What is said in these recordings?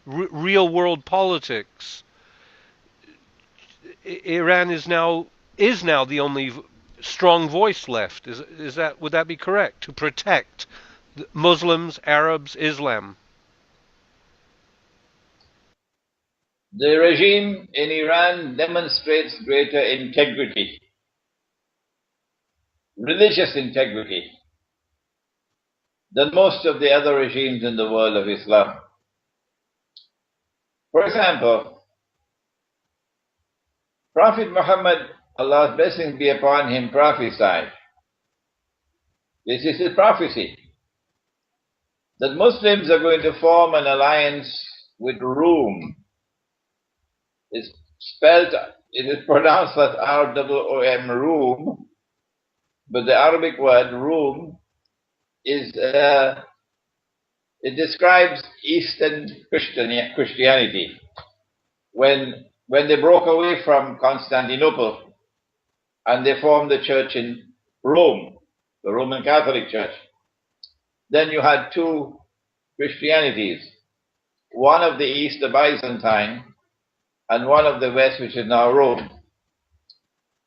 real world politics, Iran is now the only strong voice left. Is that, would that be correct, to protect Muslims, Arabs, Islam? The regime in Iran demonstrates greater integrity, religious integrity, than most of the other regimes in the world of Islam. For example, Prophet Muhammad, Allah's blessings be upon him, prophesied. This is his prophecy, that Muslims are going to form an alliance with Rum. It's spelled, it is pronounced as R-O-O-M, Rum, but the Arabic word Rum is, it describes Eastern Christianity. When they broke away from Constantinople and they formed the church in Rome, the Roman Catholic Church, then you had two Christianities, one of the East, the Byzantine, and one of the West, which is now Rome.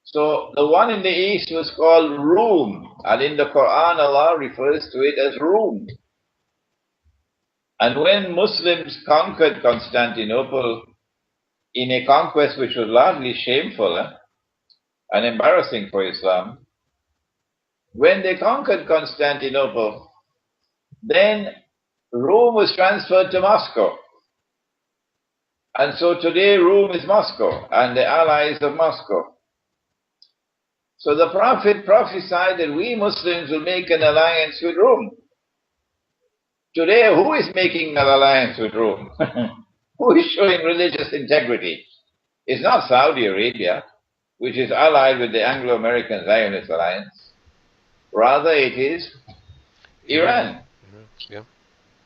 So the one in the East was called Rum, and in the Quran Allah refers to it as Rum. And when Muslims conquered Constantinople in a conquest which was largely shameful and embarrassing for Islam, when they conquered Constantinople, then Rome was transferred to Moscow. And so today Rome is Moscow and the allies of Moscow. So the Prophet prophesied that we Muslims will make an alliance with Rome. Today, who is making an alliance with Rome? Who is showing religious integrity? It's not Saudi Arabia, which is allied with the Anglo-American Zionist alliance. Rather, it is Iran. Yeah.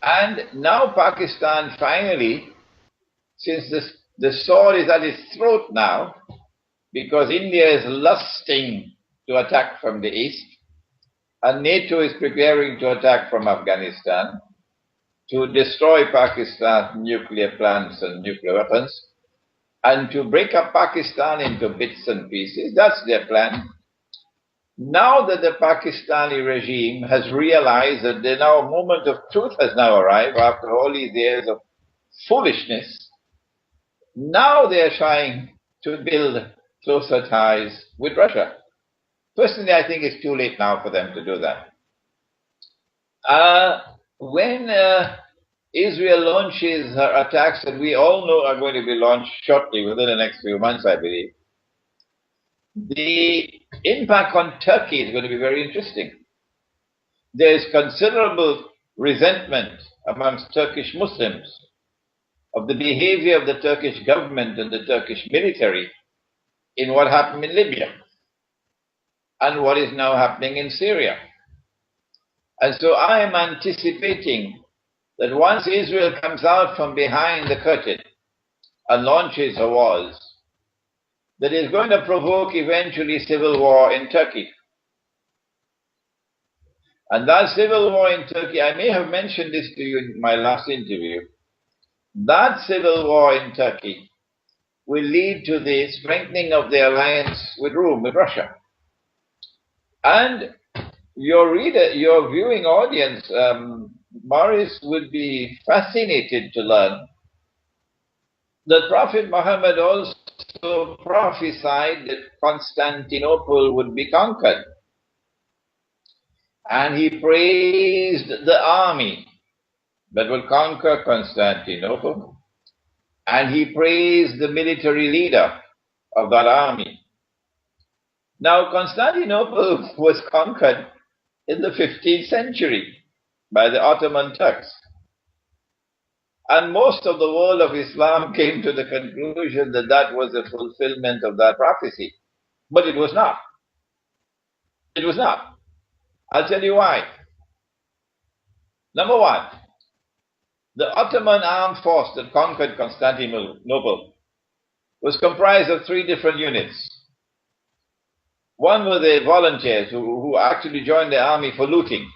And now Pakistan finally, since the sword is at its throat now, because India is lusting to attack from the east, and NATO is preparing to attack from Afghanistan to destroy Pakistan's nuclear plants and nuclear weapons, and to break up Pakistan into bits and pieces. That's their plan. Now that the Pakistani regime has realized that the moment of truth has now arrived after all these years of foolishness, now they are trying to build closer ties with Russia. Personally, I think it's too late now for them to do that. When Israel launches her attacks that we all know are going to be launched shortly, within the next few months, I believe, the impact on Turkey is going to be very interesting. There is considerable resentment amongst Turkish Muslims of the behavior of the Turkish government and the Turkish military in what happened in Libya and what is now happening in Syria. And so I am anticipating that once Israel comes out from behind the curtain and launches her wars, that is going to provoke eventually civil war in Turkey. And that civil war in Turkey, I may have mentioned this to you in my last interview, that civil war in Turkey will lead to the strengthening of the alliance with Rome, with Russia. And your viewing audience, Morris, would be fascinated to learn that Prophet Muhammad also prophesied that Constantinople would be conquered. And he praised the army that will conquer Constantinople. And he praised the military leader of that army. Now, Constantinople was conquered in the 15th century by the Ottoman Turks. And most of the world of Islam came to the conclusion that that was a fulfillment of that prophecy. But it was not. It was not. I'll tell you why. Number one, the Ottoman armed force that conquered Constantinople was comprised of three different units. One were the volunteers who actually joined the army for looting.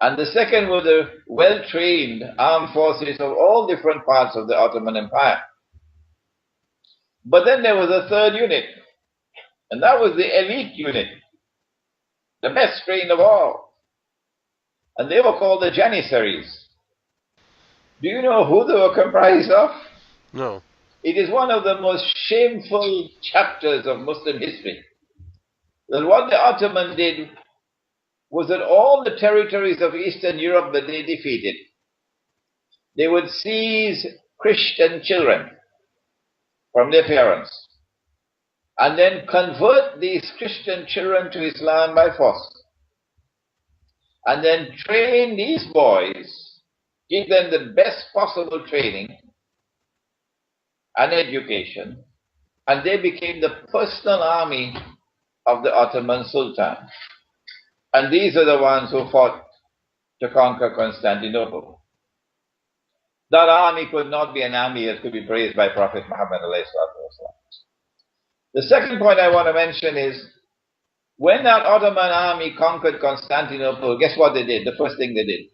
And the second were the well-trained armed forces of all different parts of the Ottoman Empire. But then there was a third unit, and that was the elite unit, the best trained of all. And they were called the Janissaries. Do you know who they were comprised of? No. It is one of the most shameful chapters of Muslim history. That what the Ottomans did was that all the territories of Eastern Europe that they defeated, they would seize Christian children from their parents and then convert these Christian children to Islam by force, and then train these boys, give them the best possible training and education, and they became the personal army of the Ottoman Sultan. And these are the ones who fought to conquer Constantinople. That army could not be an army that could be praised by Prophet Muhammad. The second point I want to mention is, when that Ottoman army conquered Constantinople, guess what they did? The first thing they did.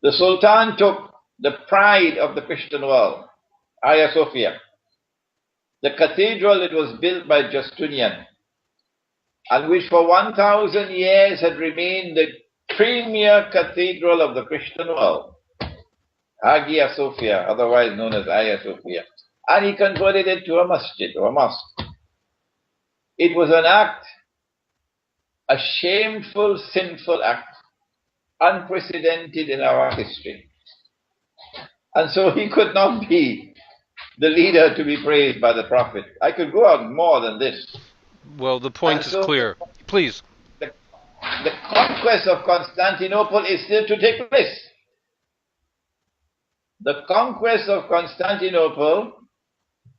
The Sultan took the pride of the Christian world, Hagia Sophia, the cathedral that was built by Justinian, and which for 1,000 years had remained the premier cathedral of the Christian world, Hagia Sophia, otherwise known as Hagia Sophia. And he converted it to a masjid, or a mosque. It was an act, a shameful, sinful act, unprecedented in our history. And so he could not be the leader to be praised by the Prophet. I could go on more than this. Well, the point is clear. Please. The conquest of Constantinople is still to take place. The conquest of Constantinople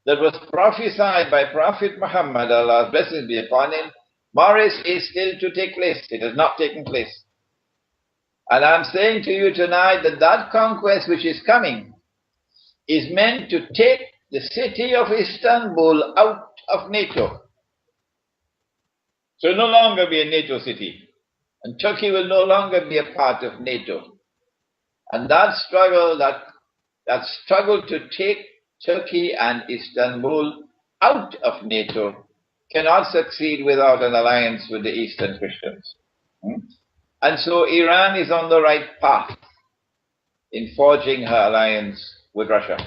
that was prophesied by Prophet Muhammad, Allah's blessings be upon him, Morris, is still to take place. It has not taken place. And I'm saying to you tonight that that conquest which is coming is meant to take the city of Istanbul out of NATO. So it will no longer be a NATO city. And Turkey will no longer be a part of NATO. And that struggle to take Turkey and Istanbul out of NATO cannot succeed without an alliance with the Eastern Christians. And so Iran is on the right path in forging her alliance with Russia.